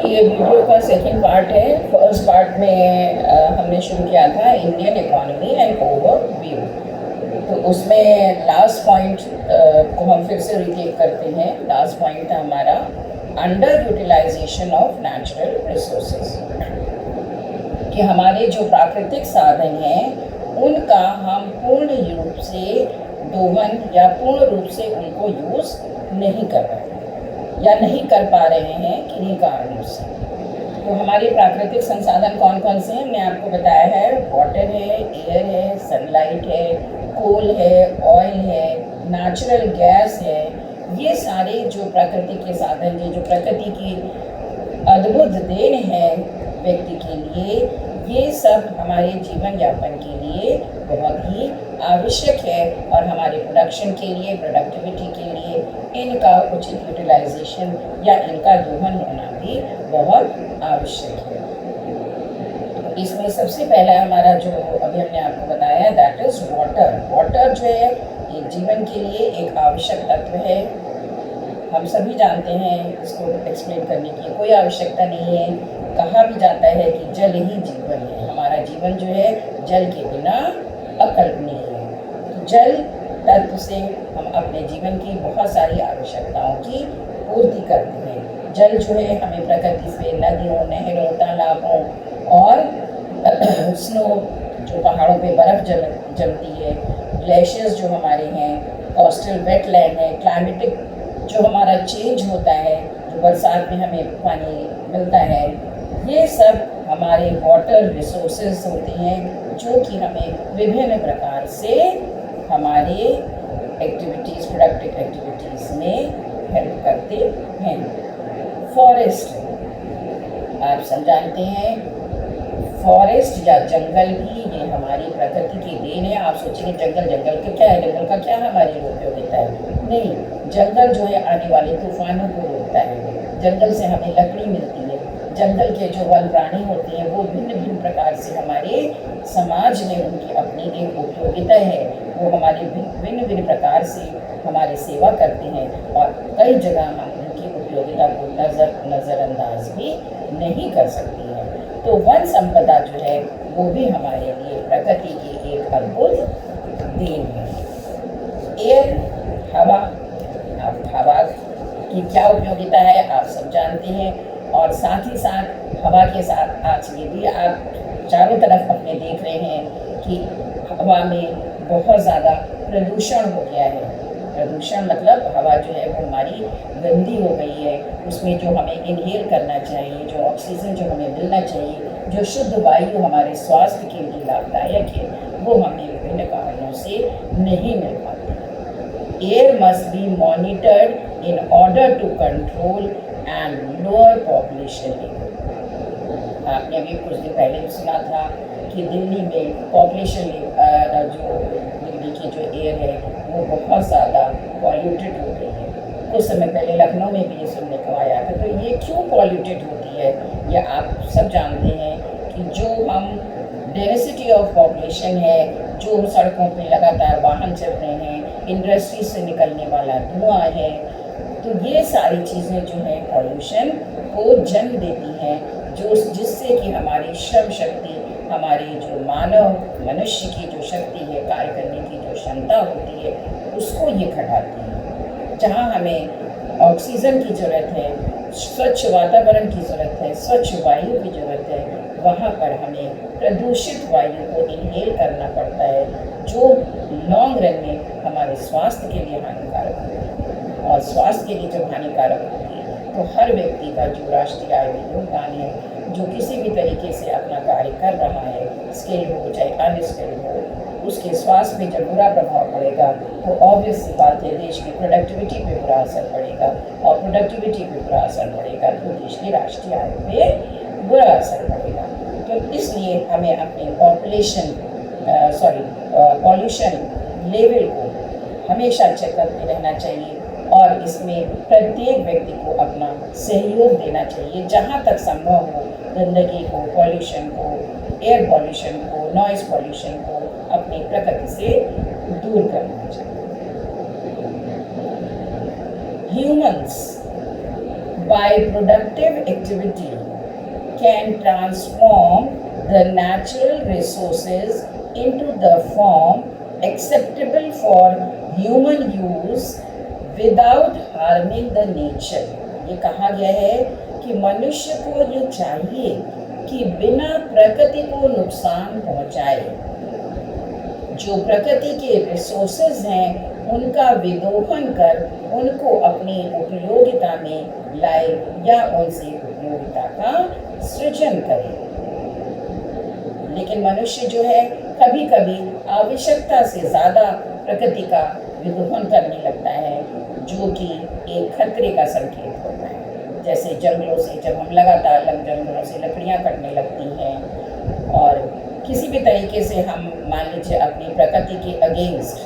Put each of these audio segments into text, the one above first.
ये वीडियो का second part है। फर्स्ट पार्ट में हमने शुरू किया था इंडियन इकोनॉमी एंड ओवरव्यू। तो उसमें लास्ट पॉइंट को हम फिर से रिकेप करते हैं। लास्ट पॉइंट था हमारा under utilisation of natural resources, कि हमारे जो प्राकृतिक साधन हैं उनका हम पूर्ण रूप से दोहन या पूर्ण रूप से उनको यूज़ नहीं कर रहे हैं या नहीं कर पा रहे हैं किन्हीं कारणों से। तो हमारे प्राकृतिक संसाधन कौन कौन से हैं मैंने आपको बताया है। वाटर है, एयर है, सनलाइट है, कोल है, ऑयल है, नेचुरल गैस है। ये सारे जो प्रकृति के साधन हैं, जो प्रकृति की अद्भुत देन है व्यक्ति के लिए, ये सब हमारे जीवन यापन के लिए बहुत ही आवश्यक है और हमारे प्रोडक्शन के लिए, प्रोडक्टिविटी के लिए इनका उचित यूटिलाइजेशन या इनका दोहन होना भी बहुत आवश्यक है। इसमें सबसे पहला हमारा जो अभी हमने आपको बताया दैट इज़ वाटर। वाटर जो है ये जीवन के लिए एक आवश्यक तत्व है। हम सभी जानते हैं, इसको एक्सप्लेन करने की कोई आवश्यकता नहीं है। कहा भी जाता है कि जल ही जीवन है। हमारा जीवन जो है जल के बिना अकल्पनीय है। तो जल तत्व से हम अपने जीवन की बहुत सारी आवश्यकताओं की पूर्ति करते हैं। जल जो है हमें प्रकृति से नदियों, नहरों, तालाबों और स्नो जो पहाड़ों पे बर्फ़ जमती है, ग्लेशियर्स जो हमारे हैं, कोस्टल वेटलैंड है, क्लाइमेटिक जो हमारा चेंज होता है, जो बरसात में हमें पानी मिलता है, ये सब हमारे वाटर रिसोर्सेज होते हैं जो कि हमें विभिन्न प्रकार से हमारे एक्टिविटीज़, प्रोडक्टिव एक्टिविटीज़ में हेल्प करते हैं। फॉरेस्ट आप सब जानते हैं, फॉरेस्ट या जंगल भी ये हमारी प्रकृति की देन है। आप सोचेंगे जंगल का क्या है, जंगल का क्या हमारी उपयोगिता है? नहीं, जंगल जो है आने वाले तूफानों को रोकता है। जंगल से हमें लकड़ी मिलती है। जंगल के जो वन प्राणी होते हैं वो भिन्न भिन्न प्रकार से हमारे समाज में उनकी अपनी एक उपयोगिता है। वो हमारे भिन्न भिन्न प्रकार से हमारी सेवा करते हैं और कई जगह हम उनकी उपयोगिता को नज़रअंदाज भी नहीं कर सकते हैं। तो वन संपदा जो है वो भी हमारे लिए प्रकृति की एक अद्भुत देन है। एयर, हवा, अब हवा की क्या उपयोगिता है आप सब जानते हैं। और साथ ही साथ हवा के साथ आज ये भी आप चारों तरफ अपने देख रहे हैं कि हवा में बहुत ज़्यादा प्रदूषण हो गया है। प्रदूषण मतलब हवा जो है वो हमारी गंदी हो गई है। उसमें जो हमें इनहेल करना चाहिए, जो ऑक्सीजन जो हमें मिलना चाहिए, जो शुद्ध वायु हमारे स्वास्थ्य के लिए लाभदायक है, वो हमें विभिन्न कारणों से नहीं मिल पाती। Air must be monitored in order to control and lower population level. आपने अभी कुछ दिन पहले भी सुना था कि दिल्ली में पॉपुलेशन जो दिल्ली की जो एयर है वो बहुत ज़्यादा पॉल्यूटेड हो गई है। कुछ समय पहले लखनऊ में भी ये सुनने को आया था। तो ये क्यों पॉल्यूटेड होती है ये आप सब जानते हैं कि जो हम डेंसिटी ऑफ पॉपुलेशन है, जो सड़कों पे लगातार वाहन चल रहे हैं, इंडस्ट्री से निकलने वाला धुआं है, तो ये सारी चीज़ें जो हैं पॉल्यूशन को जन्म देती हैं, जो जिससे कि हमारी श्रम शक्ति, हमारी जो मनुष्य की जो शक्ति है, कार्य करने की जो क्षमता होती है, उसको ये घटाती है। जहाँ हमें ऑक्सीजन की ज़रूरत है, स्वच्छ वातावरण की ज़रूरत है, स्वच्छ वायु की ज़रूरत है, वहाँ पर हमें प्रदूषित वायु को इनहेल करना पड़ता है, जो लॉन्ग रन में हमारे स्वास्थ्य के लिए हानिकारक है। और स्वास्थ्य के लिए जब हानिकारक होती है तो हर व्यक्ति का जो राष्ट्रीय आय में योगदान है, जो किसी भी तरीके से अपना कार्य कर रहा है, स्किल हो चाहे अनस्किल हो, उसके स्वास्थ्य में जब बुरा प्रभाव पड़ेगा तो ऑब्वियस सी बात है देश की प्रोडक्टिविटी पे बुरा असर पड़ेगा, और प्रोडक्टिविटी पे बुरा असर पड़ेगा तो देश की राष्ट्रीय आय पे बुरा असर पड़ेगा। तो इसलिए हमें अपने पॉल्यूशन लेवल को हमेशा चेक करते रहना चाहिए और इसमें प्रत्येक व्यक्ति को अपना सहयोग देना चाहिए। जहाँ तक संभव हो गंदगी को, पॉल्यूशन को, एयर पॉल्यूशन को, नॉइज़ पॉल्यूशन को अपनी प्रकृति से दूर करना चाहिए। Humans by productive activity can transform the natural resources into the form acceptable for human use without harming the nature। ये कहा गया है कि मनुष्य को ये चाहिए कि बिना प्रकृति को नुकसान पहुंचाए जो प्रकृति के रिसोर्सेज हैं उनका विदोहन कर उनको अपनी उपयोगिता में लाए या उनसे उपयोगिता का सृजन करे। लेकिन मनुष्य जो है कभी कभी आवश्यकता से ज़्यादा प्रकृति का विदोहन करने लगता है जो कि एक खतरे का संकेत होता है। जैसे जंगलों से जब हम लगातार जंगलों से लकड़ियाँ कटने लगती हैं और किसी भी तरीके से हम मान लीजिए अपनी प्रकृति के अगेंस्ट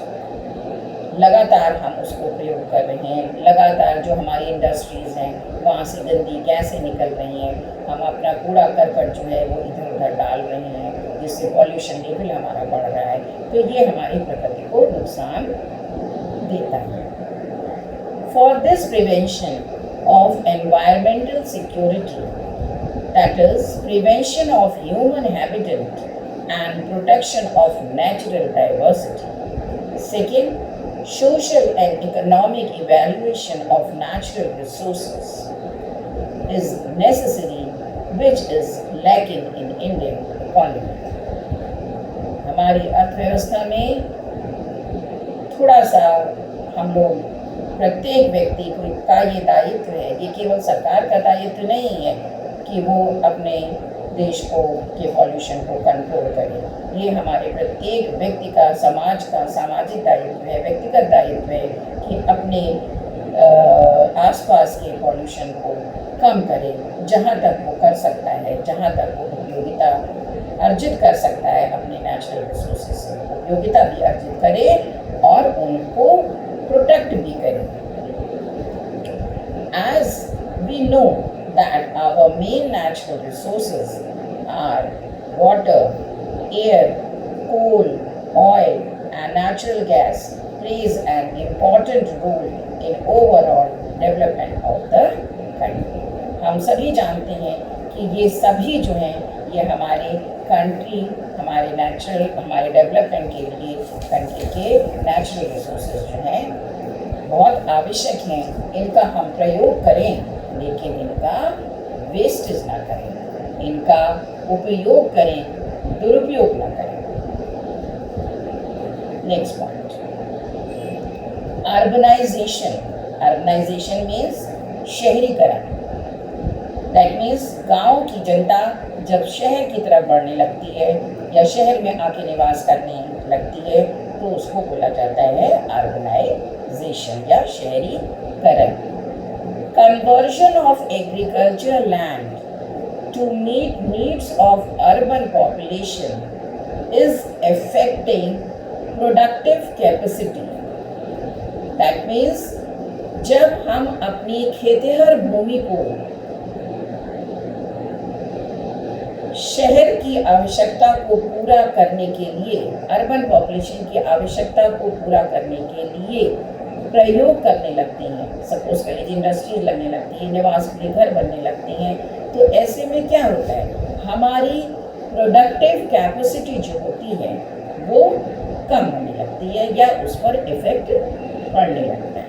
लगातार हम उसको प्रयोग कर रहे हैं, लगातार जो हमारी इंडस्ट्रीज़ हैं वहाँ से गंदी गैसें निकल रही हैं, हम अपना कूड़ा करकट जो है वो इधर उधर डाल रहे हैं जिससे पॉल्यूशन लेवल हमारा बढ़ रहा है, तो ये हमारी प्रकृति को नुकसान देता है। For this prevention of environmental security, that is prevention of human habitat and protection of natural diversity. Second, social and economic evaluation of natural resources is necessary, which is lacking in Indian economy. हमारी अर्थव्यवस्था में थोड़ा सा हम लोग प्रत्येक व्यक्ति का ये दायित्व है, ये केवल सरकार का दायित्व नहीं है कि वो अपने देश को के पॉल्यूशन को कंट्रोल करे, ये हमारे प्रत्येक व्यक्ति का समाज का सामाजिक दायित्व है, व्यक्तिगत दायित्व है कि अपने आसपास के पॉल्यूशन को कम करे जहाँ तक वो कर सकता है, जहाँ तक वो उपयोगिता अर्जित कर सकता है अपने नेचुरल रिसोर्सेज से उपयोगिता भी अर्जित करे और उनको प्रोटेक्ट भी करे। As we know that our main natural resources are water, air, coal, oil and natural gas plays an important role in overall development of the country। हम सभी जानते हैं कि ये सभी जो हैं ये हमारे कंट्री हमारे डेवलपमेंट के लिए कंट्री के नेचुरल रिसोर्सेज जो हैं बहुत आवश्यक हैं, इनका हम प्रयोग करें लेकिन इनका वेस्टेज ना करें, इनका उपयोग करें, दुरुपयोग ना करें। नेक्स्ट पॉइंट, अर्बनाइजेशन मीन्स शहरीकरण। दैट मीन्स गांव की जनता जब शहर की तरफ बढ़ने लगती है या शहर में आके निवास करने लगती है तो उसको बोला जाता है अर्बनाइजेशन या शहरीकरण। Conversion of agricultural land to meet needs of urban population is affecting productive capacity. That means जब हम अपनी खेतिहर भूमि को शहर की आवश्यकता को पूरा करने के लिए, अर्बन पॉपुलेशन की आवश्यकता को पूरा करने के लिए प्रयोग करने लगते हैं, सपोज करिए इंडस्ट्रीज लगने लगती है, निवास के लिए घर बनने लगती हैं, तो ऐसे में क्या होता है हमारी प्रोडक्टिव कैपेसिटी जो होती है वो कम होने लगती है या उस पर इफेक्ट पड़ने लगता है।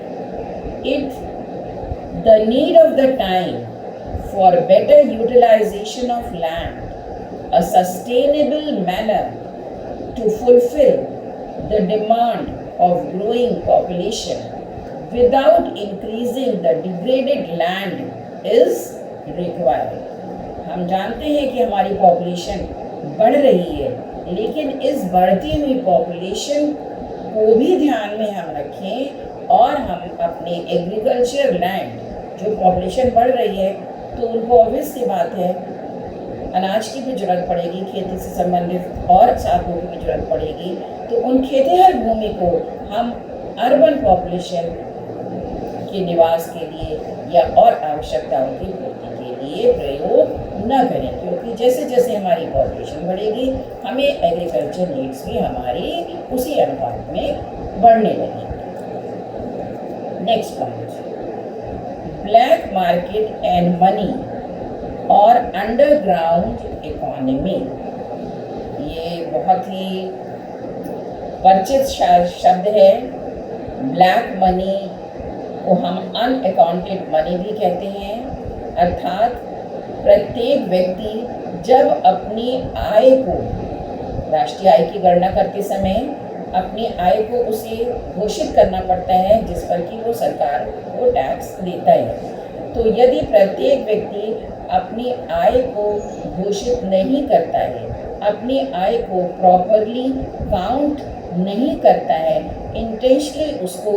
The need of the time for better utilisation of land, a sustainable manner to fulfill the demand of growing population without increasing the degraded land is required। हम जानते हैं कि हमारी पॉपुलेशन बढ़ रही है लेकिन इस बढ़ती हुई पॉपुलेशन को भी ध्यान में हम रखें और हम अपने एग्रीकल्चर लैंड, जो पॉपुलेशन बढ़ रही है तो उनको ऑब्वियस सी बात है अनाज की भी जरूरत पड़ेगी, खेती से संबंधित और साधनों की भी जरूरत पड़ेगी, तो उन खेतिहर भूमि को हम अर्बन पॉपुलेशन के निवास के लिए या और आवश्यकताओं की पूर्ति के लिए प्रयोग न करें, क्योंकि जैसे जैसे हमारी पॉपुलेशन बढ़ेगी हमें एग्रीकल्चर नीड्स भी हमारी उसी अनुपात में बढ़ने लगेंगी। Next point, black market and money और अंडरग्राउंड इकोनॉमी। ये बहुत ही परिचित शब्द है। ब्लैक मनी को हम अनअकाउंटेड मनी भी कहते हैं, अर्थात प्रत्येक व्यक्ति जब अपनी आय को, राष्ट्रीय आय की गणना करते समय अपनी आय को उसे घोषित करना पड़ता है जिस पर कि वो सरकार को टैक्स देता है। तो यदि प्रत्येक व्यक्ति अपनी आय को घोषित नहीं करता है, अपनी आय को प्रॉपरली काउंट नहीं करता है, इंटेंशनली उसको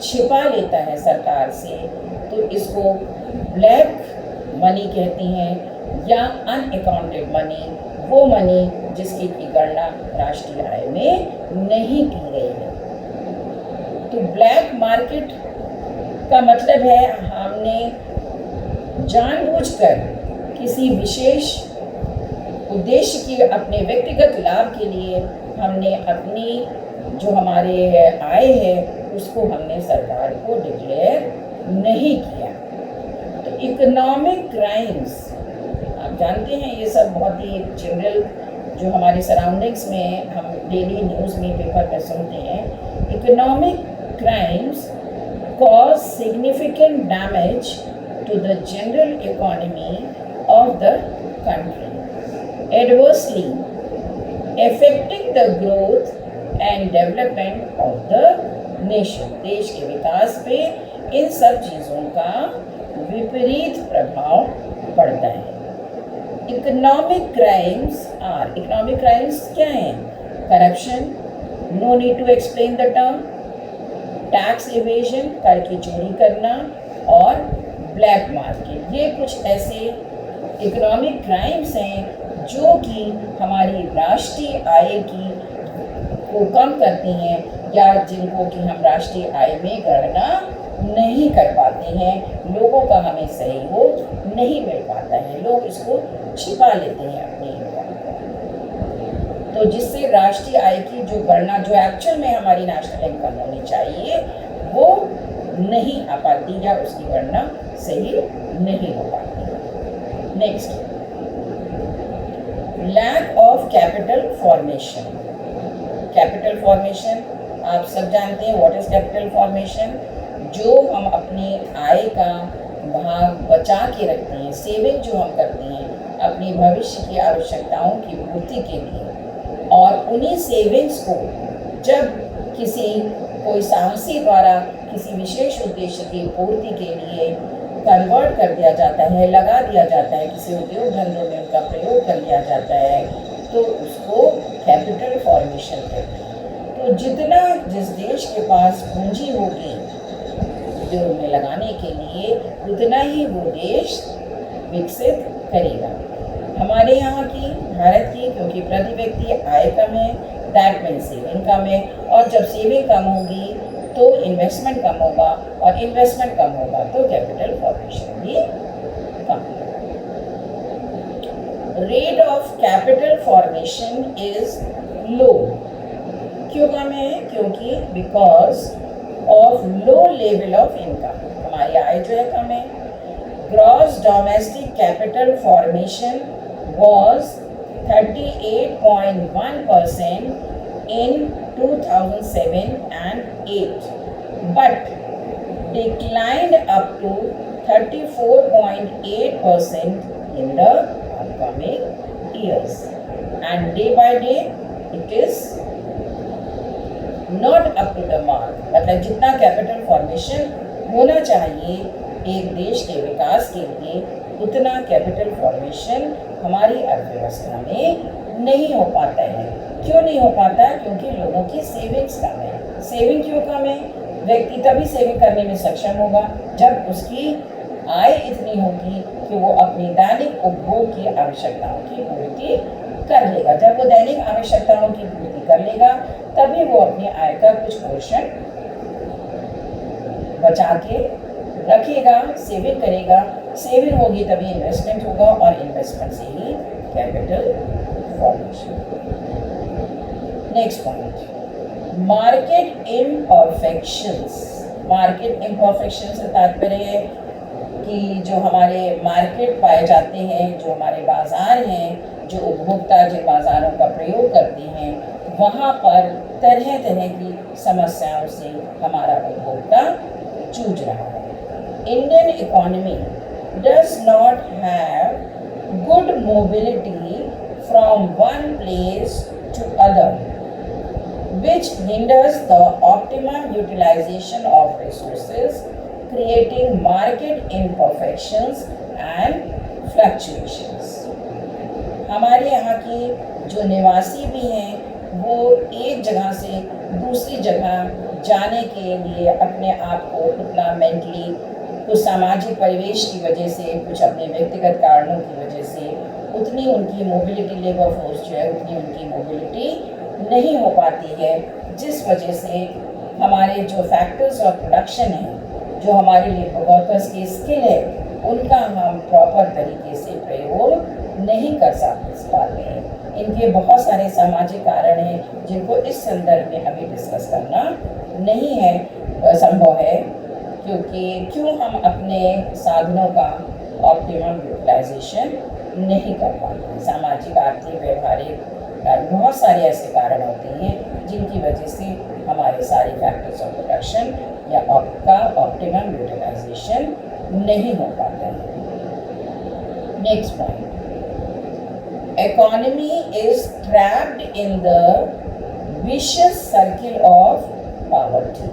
छिपा लेता है सरकार से, तो इसको ब्लैक मनी कहती हैं, या अनअकाउंटेड मनी, वो मनी जिसकी की गणना राष्ट्रीय आय में नहीं की गई है। तो ब्लैक मार्केट का मतलब है हमने जानबूझकर किसी विशेष उद्देश्य की, अपने व्यक्तिगत लाभ के लिए हमने अपनी जो हमारे आय है उसको हमने सरकार को डिक्लेयर नहीं किया। तो इकोनॉमिक क्राइम्स, आप जानते हैं ये सब बहुत ही जनरल जो हमारे सराउंडिंग्स में हम डेली न्यूज़ में, पेपर में सुनते हैं। Economic crimes cause significant damage to the general economy of the country, adversely affecting the growth and development of the nation। देश के विकास पे इन सब चीज़ों का विपरीत प्रभाव पड़ता है। Economic crimes are, economic crimes क्या हैं? Corruption, no need to explain the term, tax evasion, कर की चोरी करना, और ब्लैक मार्केट। ये कुछ ऐसे इकोनॉमिक क्राइम्स हैं जो कि हमारी राष्ट्रीय आय की को कम करती हैं, या जिनको कि हम राष्ट्रीय आय में गणना नहीं कर पाते हैं। लोगों का हमें सहयोग नहीं मिल पाता है, लोग इसको छिपा लेते हैं अपने इनकम को। तो जिससे राष्ट्रीय आय की जो गणना, जो एक्चुअल में हमारी नेशनल इनकम होनी चाहिए, वो नहीं आ पाती, या उसकी गणना सही नहीं हो पाती। Next, lack of capital formation. Capital formation आप सब जानते हैं, व्हाट इज कैपिटल फॉर्मेशन? जो हम अपनी आय का भाग बचा के रखते हैं, सेविंग जो हम करते हैं अपनी भविष्य की आवश्यकताओं की पूर्ति के लिए, और उन्हीं सेविंग्स को जब कोई साहसी द्वारा किसी विशेष उद्देश्य की पूर्ति के लिए कन्वर्ट कर दिया जाता है, लगा दिया जाता है, किसी उद्योग धंधों में उनका प्रयोग कर लिया जाता है, तो उसको कैपिटल फॉर्मेशन कहते हैं। तो जितना जिस देश के पास पूंजी होगी उद्योग में लगाने के लिए, उतना ही वो देश विकसित करेगा। हमारे यहाँ की, भारत की, क्योंकि प्रति व्यक्ति आय कम है, दैट मीन्स सेविंग कम है, और जब सेविंग कम होगी तो इन्वेस्टमेंट कम होगा, और इन्वेस्टमेंट कम होगा तो कैपिटल फॉर्मेशन भी कम। Rate of capital formation is low. क्यों कम है? क्योंकि because of low level of income, हमारी आय जो है कम है। Gross domestic capital formation was 38.1% in 2007 and 8, but declined up to 34.8% in the upcoming years, and day by day it is not up to the mark। मतलब जितना capital formation होना चाहिए एक देश के विकास के लिए, उतना कैपिटल फॉर्मेशन हमारी अर्थव्यवस्था में नहीं हो पाता है। क्यों नहीं हो पाता? क्योंकि लोगों की सेविंग्स कम है। सेविंग क्यों कम है? व्यक्ति तभी सेविंग करने में सक्षम होगा जब उसकी आय इतनी होगी कि वो अपनी दैनिक उपभोग की आवश्यकताओं की पूर्ति कर लेगा। जब वो दैनिक आवश्यकताओं की पूर्ति कर लेगा, तभी वो अपनी आय का कुछ पोर्शन बचा के रखेगा, सेविंग करेगा। सेविंग होगी तभी इन्वेस्टमेंट होगा, और इन्वेस्टमेंट से ही capital formation. Next point, market imperfections. Market imperfection से तात्पर्य है कि जो हमारे मार्केट पाए जाते हैं, जो हमारे बाज़ार हैं, जो उपभोक्ता जिन बाज़ारों का प्रयोग करते हैं, वहाँ पर तरह तरह की समस्याओं से हमारा उपभोक्ता जूझ रहा है। Indian economy does not have good mobility from one place to other, which hinders the optimum utilization of resources, creating market imperfections and fluctuations. हमारे यहाँ के जो निवासी भी हैं वो एक जगह से दूसरी जगह जाने के लिए अपने आप को उतना मेंटली, कुछ सामाजिक परिवेश की वजह से, कुछ अपने व्यक्तिगत कारणों की वजह से उतनी उनकी मोबिलिटी, लेबर फोर्स जो है उतनी उनकी मोबिलिटी नहीं हो पाती है, जिस वजह से हमारे जो फैक्टर्स ऑफ प्रोडक्शन हैं, जो हमारे लेबर वर्कर्स की स्किल है, उनका हम प्रॉपर तरीके से प्रयोग नहीं कर पाते हैं। इनके बहुत सारे सामाजिक कारण हैं जिनको इस संदर्भ में अभी डिस्कस करना नहीं है संभव है, क्योंकि क्यों हम अपने साधनों का ऑप्टिमम यूटिलाइजेशन नहीं कर पाते। सामाजिक, आर्थिक, व्यवहारिक बहुत सारे ऐसे कारण होते हैं जिनकी वजह से हमारे सारे फैक्टर्स ऑफ प्रोडक्शन या का ऑप्टिमम यूटिलाइजेशन नहीं हो पाता है। Next point, economy is trapped in the vicious circle of poverty.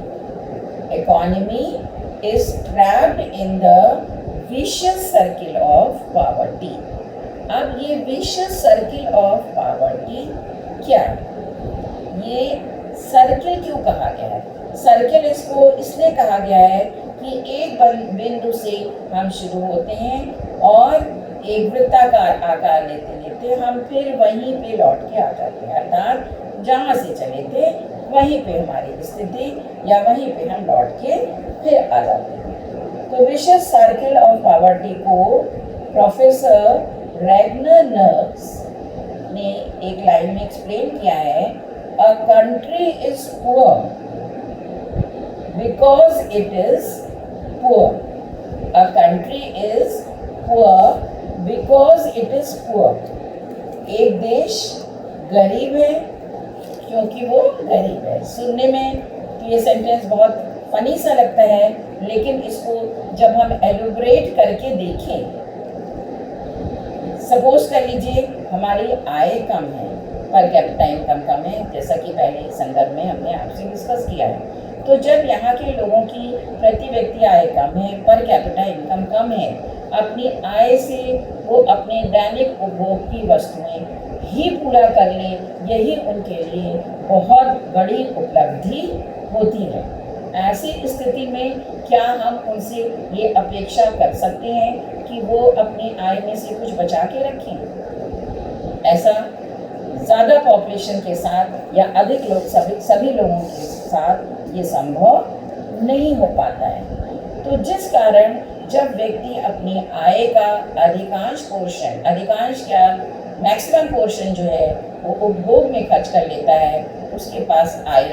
Economy is trapped in the vicious circle of poverty. अब ये विशियस सर्किल ऑफ पॉवर्टी क्या है? ये सर्किल क्यों कहा गया है? सर्किल इसको इसलिए कहा गया है कि एक बिंदु से हम शुरू होते हैं और एक वृत्ताकार आकार लेते लेते हम फिर वहीं पे लौट के आ जाते हैं, अर्थात जहाँ से चले थे वहीं पे हमारी स्थिति या वहीं पे हम लौट के फिर आ जाते हैं। तो विशियस सर्किल ऑफ पॉवर्टी को प्रोफेसर रैगनर ने एक लाइन में एक्सप्लेन किया है, a country is poor because it is poor. A country is poor because it is poor. एक देश गरीब है क्योंकि वो गरीब है। सुनने में तो ये सेंटेंस बहुत फनी सा लगता है, लेकिन इसको जब हम एलुबरेट करके देखें, सपोज कर लीजिए हमारी आय कम है, पर कैपिटा इनकम कम है, जैसा कि पहले संदर्भ में हमने आपसे डिस्कस किया है। तो जब यहाँ के लोगों की प्रति व्यक्ति आय कम है, पर कैपिटा इनकम कम है, अपनी आय से वो अपने दैनिक उपभोग की वस्तुएं ही पूरा कर ले, यही उनके लिए बहुत बड़ी उपलब्धि होती है। ऐसी स्थिति में क्या हम उनसे ये अपेक्षा कर सकते हैं कि वो अपनी आय में से कुछ बचा के रखें? ऐसा ज़्यादा पॉपुलेशन के साथ या अधिक लोग, सभी लोगों के साथ ये संभव नहीं हो पाता है। तो जिस कारण जब व्यक्ति अपनी आय का अधिकांश पोर्शन, अधिकांश क्या मैक्सिमम पोर्शन जो है वो उपभोग में खर्च कर लेता है, उसके पास आय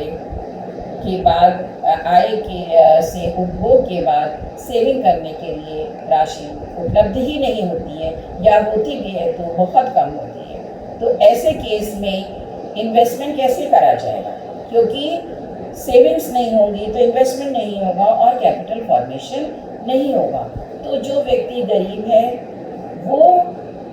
के बाद, आय के से उपभोग के बाद सेविंग करने के लिए राशि उपलब्ध ही नहीं होती है, या होती भी है तो बहुत कम होती है। तो ऐसे केस में इन्वेस्टमेंट कैसे करा जाएगा? क्योंकि सेविंग्स नहीं होंगी तो इन्वेस्टमेंट नहीं होगा और कैपिटल फॉर्मेशन नहीं होगा। तो जो व्यक्ति गरीब है वो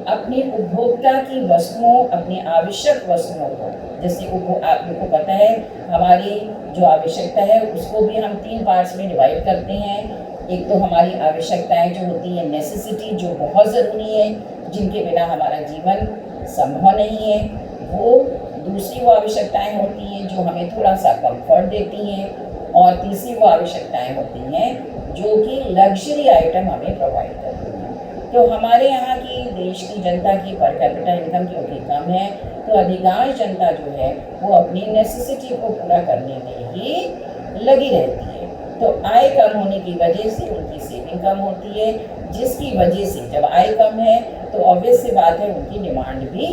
अपनी उपभोक्ता की वस्तुओं, अपनी आवश्यक वस्तुओं को, जैसे आप लोग को पता है हमारी जो आवश्यकता है उसको भी हम 3 पार्ट्स में डिवाइड करते हैं। एक तो हमारी आवश्यकताएं जो होती है नेसेसिटी, जो बहुत ज़रूरी है, जिनके बिना हमारा जीवन संभव नहीं है। वो दूसरी वो आवश्यकताएं होती हैं जो हमें थोड़ा सा कंफर्ट देती हैं, और तीसरी वो आवश्यकताएं होती हैं जो कि लग्जरी आइटम हमें प्रोवाइड करती हैं। तो हमारे यहाँ की देश की जनता की पर कैपिटा इनकम क्योंकि कम है, तो अधिकांश जनता जो है वो अपनी नेसेसिटी को पूरा करने में ही लगी रहती है। तो आय कम होने की वजह से उनकी सेविंग कम होती है, जिसकी वजह से जब आय कम है तो ऑब्वियस सी बात है उनकी डिमांड भी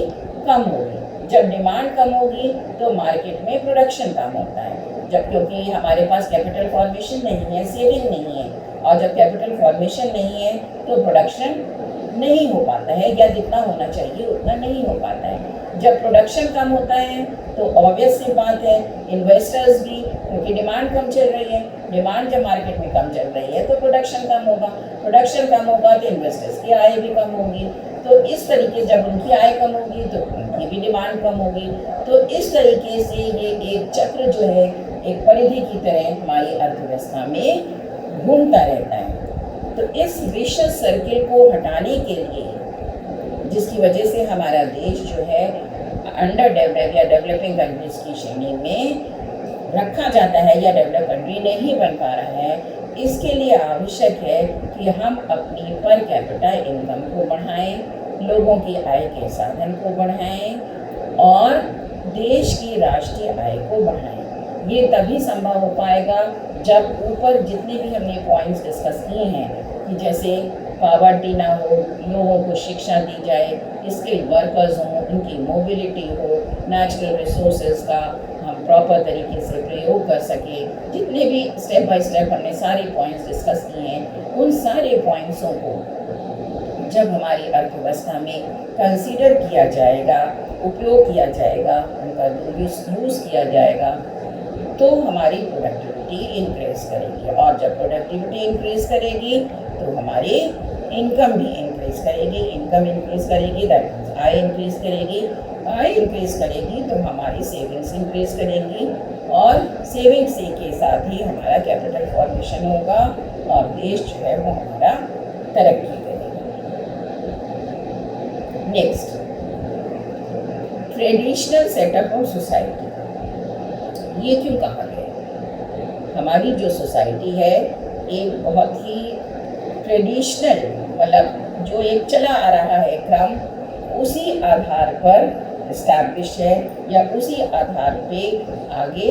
कम होगी। जब डिमांड कम होगी तो मार्केट में प्रोडक्शन कम होता है, जब क्योंकि हमारे पास कैपिटल फॉर्मेशन नहीं है, सेविंग नहीं है, और जब कैपिटल फॉर्मेशन नहीं है तो प्रोडक्शन नहीं हो पाता है, या जितना होना चाहिए उतना नहीं हो पाता है। जब प्रोडक्शन कम होता है तो ऑब्वियस सी बात है इन्वेस्टर्स भी, क्योंकि डिमांड कम चल रही है, डिमांड जब मार्केट में कम चल रही है तो प्रोडक्शन कम होगा, प्रोडक्शन कम होगा तो इन्वेस्टर्स की आय भी कम होगी। तो इस तरीके जब उनकी आय कम होगी तो उनकी भी डिमांड कम होगी। तो इस तरीके से ये एक चक्र जो है एक परिधि की तरह हमारी अर्थव्यवस्था में घूमता रहता है। तो इस विशेष सर्किल को हटाने के लिए, जिसकी वजह से हमारा देश जो है अंडर डेवलप या डेवलपिंग कंट्रीज की श्रेणी में रखा जाता है या डेवलप कंट्री नहीं बन पा रहा है, इसके लिए आवश्यक है कि हम अपनी पर कैपिटा इनकम को बढ़ाएं, लोगों की आय के साधन को बढ़ाएं और देश की राष्ट्रीय आय को बढ़ाएं। ये तभी संभव हो पाएगा जब ऊपर जितने भी हमने पॉइंट्स डिस्कस किए हैं कि जैसे पॉवर्टी ना हो, लोगों को शिक्षा दी जाए, स्किल्ड वर्कर्स हों, उनकी मोबिलिटी हो, नेचुरल रिसोर्सेज का हम प्रॉपर तरीके से प्रयोग कर सकें। जितने भी स्टेप बाय स्टेप हमने सारे पॉइंट्स डिस्कस किए हैं, उन सारे पॉइंट्सों को जब हमारी अर्थव्यवस्था में कंसीडर किया जाएगा, उपयोग किया जाएगा, उनका यूज़ किया जाएगा, तो हमारी प्रोडक्टिविटी इंक्रीज़ करेगी। और जब प्रोडक्टिविटी इंक्रीज़ करेगी तो हमारी इनकम भी इंक्रीज़ करेगी, इनकम इंक्रीज़ करेगी दैट मीन्स आय इंक्रीज़ करेगी, आय इंक्रीज़ करेगी तो हमारी सेविंग्स इंक्रीज़ करेंगी, और सेविंग्स के साथ ही हमारा कैपिटल फॉर्मेशन होगा और देश जो है वो हमारा तरक्की करेगा। Next, traditional setup of society. ये क्यों कहा गया? हमारी जो सोसाइटी है एक बहुत ही ट्रेडिशनल, मतलब जो एक चला आ रहा है क्रम, उसी आधार पर इस्टेब्लिश है या उसी आधार पे आगे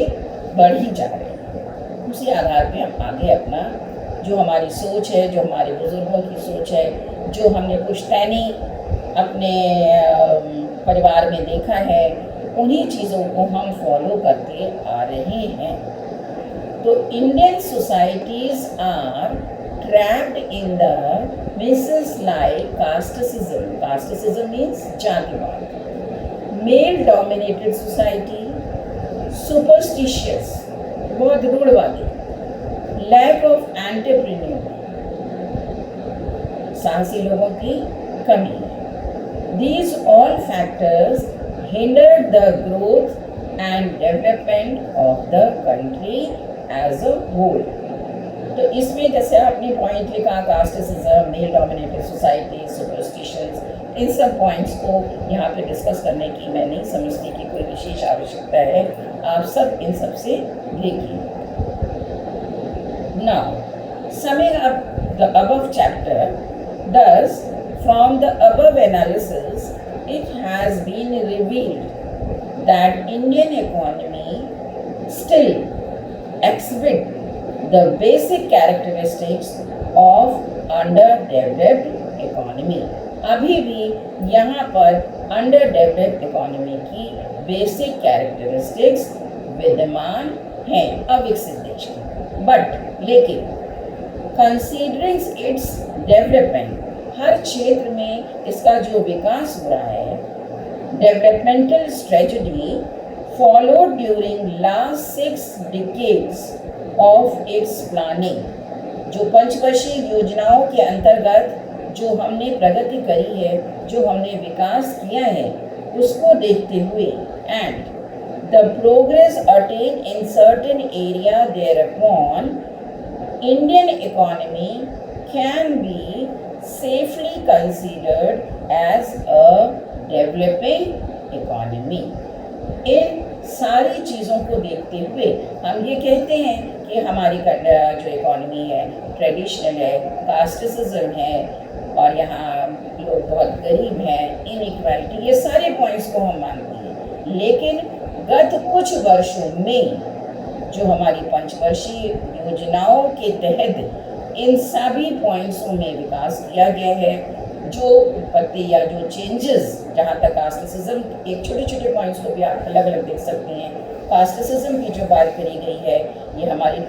बढ़ी जा रही है। उसी आधार पे हम आगे अपना जो हमारी सोच है, जो हमारे बुजुर्गों की सोच है, जो हमने पुश्तैनी अपने परिवार में देखा है, उन्हीं चीज़ों को हम फॉलो करते आ रहे हैं। तो Indian societies are trapped in the messes like casteism. Casteism means जातिवाद, male dominated society, superstitious, बहुत रूढ़वादी, lack of entrepreneur, साहसी लोगों की कमी। These all factors hindered the growth and development of the country as a whole. तो इसमें जैसे आपने पॉइंट लिखा कास्टिसिज्म, मेल डोमिनेटेड सोसाइटी, सुपरस्टिशंस, इन सब पॉइंट्स को यहाँ पे डिस्कस करने की मैं नहीं समझती कि कोई विशेष आवश्यकता है। आप सब इन सब से देखिए। Now summing up the above chapter, thus from the above analysis it has been revealed that Indian economy still exhibit the basic characteristics of underdeveloped economy। अभी भी यहाँ पर underdeveloped economy की basic characteristics विद्यमान हैं अविकसित देश की। बट लेकिन considering its development, हर क्षेत्र में इसका जो विकास हो रहा है, developmental strategy followed during last 6 decades of its planning, जो पंचवर्षीय योजनाओं के अंतर्गत जो हमने प्रगति करी है, जो हमने विकास किया है, उसको देखते हुए and the progress attained in certain area thereupon, Indian economy can be safely considered as a developing economy। इन सारी चीज़ों को देखते हुए हम ये कहते हैं कि हमारी जो इकॉनमी है ट्रेडिशनल है, कास्टिसिज्म है, और यहाँ लोग बहुत गरीब हैं, इनइक्वालिटी, ये सारे पॉइंट्स को हम मानते हैं। लेकिन गत कुछ वर्षों में जो हमारी पंचवर्षीय योजनाओं के तहत इन सभी पॉइंट्सों में विकास किया गया है, जो उत्पत्ति या जो चेंजेस, जहाँ तक कास्टिसिज्म, एक छोटे छोटे पॉइंट्स को भी आप अलग अलग देख सकते हैं। कास्टिसिज्म की जो बात करी गई है, ये हमारी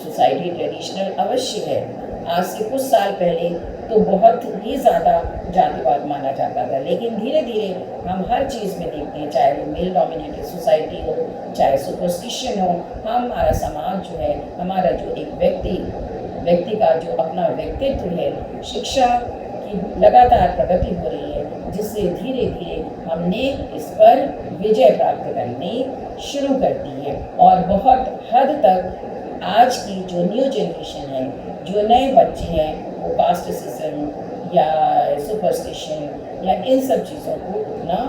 सोसाइटी ट्रेडिशनल अवश्य है, आज से कुछ साल पहले तो बहुत ही ज़्यादा जातिवाद माना जाता था, लेकिन धीरे धीरे हम हर चीज़ में देखते हैं, चाहे वो मेल डोमिनेटेड सोसाइटी हो, चाहे सुपरस्टिशन हो, हमारा समाज जो है, हमारा जो एक व्यक्ति का जो अपना व्यक्तित्व है, शिक्षा की लगातार प्रगति हो रही है, जिससे धीरे धीरे हमने इस पर विजय प्राप्त करनी शुरू कर दी है। और बहुत हद तक आज की जो न्यू जनरेशन है, जो नए बच्चे हैं, वो कास्टिसिज्म या सुपरस्टिशन या इन सब चीज़ों को उतना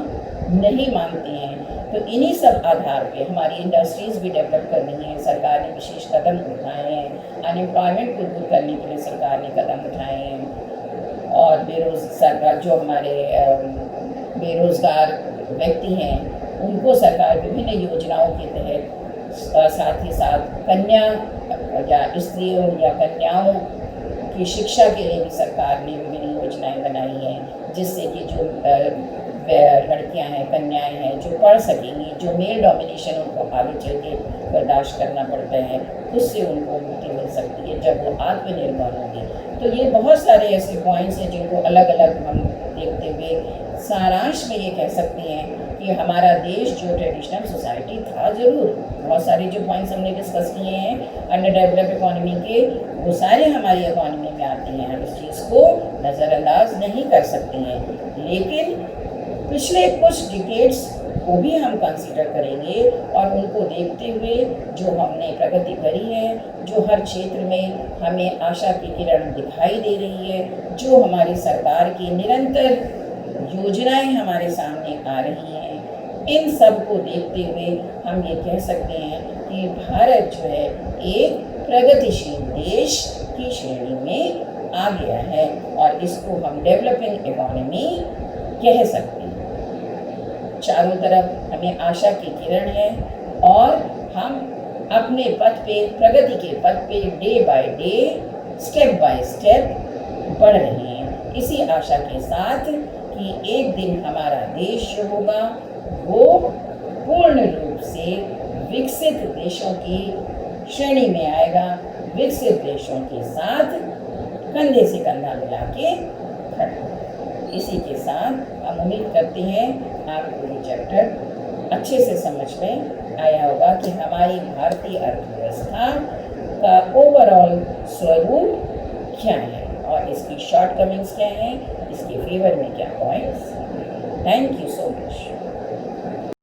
नहीं मानते हैं। तो इन्हीं सब आधार पे हमारी इंडस्ट्रीज़ भी डेवलप करनी है, सरकार ने विशेष कदम उठाए हैं, अनएम्प्लॉयमेंट को दूर करने के लिए सरकार ने कदम उठाए हैं, और सरकार जो हमारे बेरोज़गार व्यक्ति हैं उनको सरकार विभिन्न योजनाओं के तहत साथ ही साथ कन्या या स्त्रियों या कन्याओं की शिक्षा के लिए भी सरकार ने विभिन्न योजनाएं बनाई हैं, जिससे कि जो लड़कियां हैं, कन्याएं हैं, जो पढ़ सकेंगी, जो मेल डोमिनेशन उनको आगे चल के बर्दाश्त करना पड़ता है, उससे उनको मुक्ति मिल सकती है जब वो आत्मनिर्भर होंगी। तो ये बहुत सारे ऐसे पॉइंट्स हैं जिनको अलग अलग हम देखते हुए सारांश में ये कह सकते हैं कि हमारा देश जो ट्रेडिशनल सोसाइटी था, ज़रूर बहुत सारे जो पॉइंट्स हमने डिस्कस किए हैं अंडर डेवलप्ड इकोनॉमी के, वो सारे हमारी इकोनॉमी में आते हैं, हम इस चीज़ को नज़रअंदाज नहीं कर सकते हैं। लेकिन पिछले कुछ डिकेड्स को भी हम कंसीडर करेंगे और उनको देखते हुए जो हमने प्रगति करी है, जो हर क्षेत्र में हमें आशा की किरण दिखाई दे रही है, जो हमारी सरकार की निरंतर योजनाएं हमारे सामने आ रही हैं, इन सब को देखते हुए हम ये कह सकते हैं कि भारत जो है एक प्रगतिशील देश की श्रेणी में आ गया है और इसको हम डेवलपिंग इकोनॉमी कह सकते हैं। चारों तरफ हमें आशा की किरण है और हम अपने पथ पे, प्रगति के पथ पे day by day, step by step बढ़ रहे हैं, इसी आशा के साथ कि एक दिन हमारा देश जो होगा वो पूर्ण रूप से विकसित देशों की श्रेणी में आएगा, विकसित देशों के साथ कंधे से कंधा मिला के खड़ा। इसी के साथ हम उम्मीद करते हैं आपको ये चैप्टर अच्छे से समझ में आया होगा कि हमारी भारतीय अर्थव्यवस्था का ओवरऑल स्वरूप क्या है और इसकी शॉर्टकमिंग्स क्या हैं, इसके फेवर में क्या points. Thank you so much.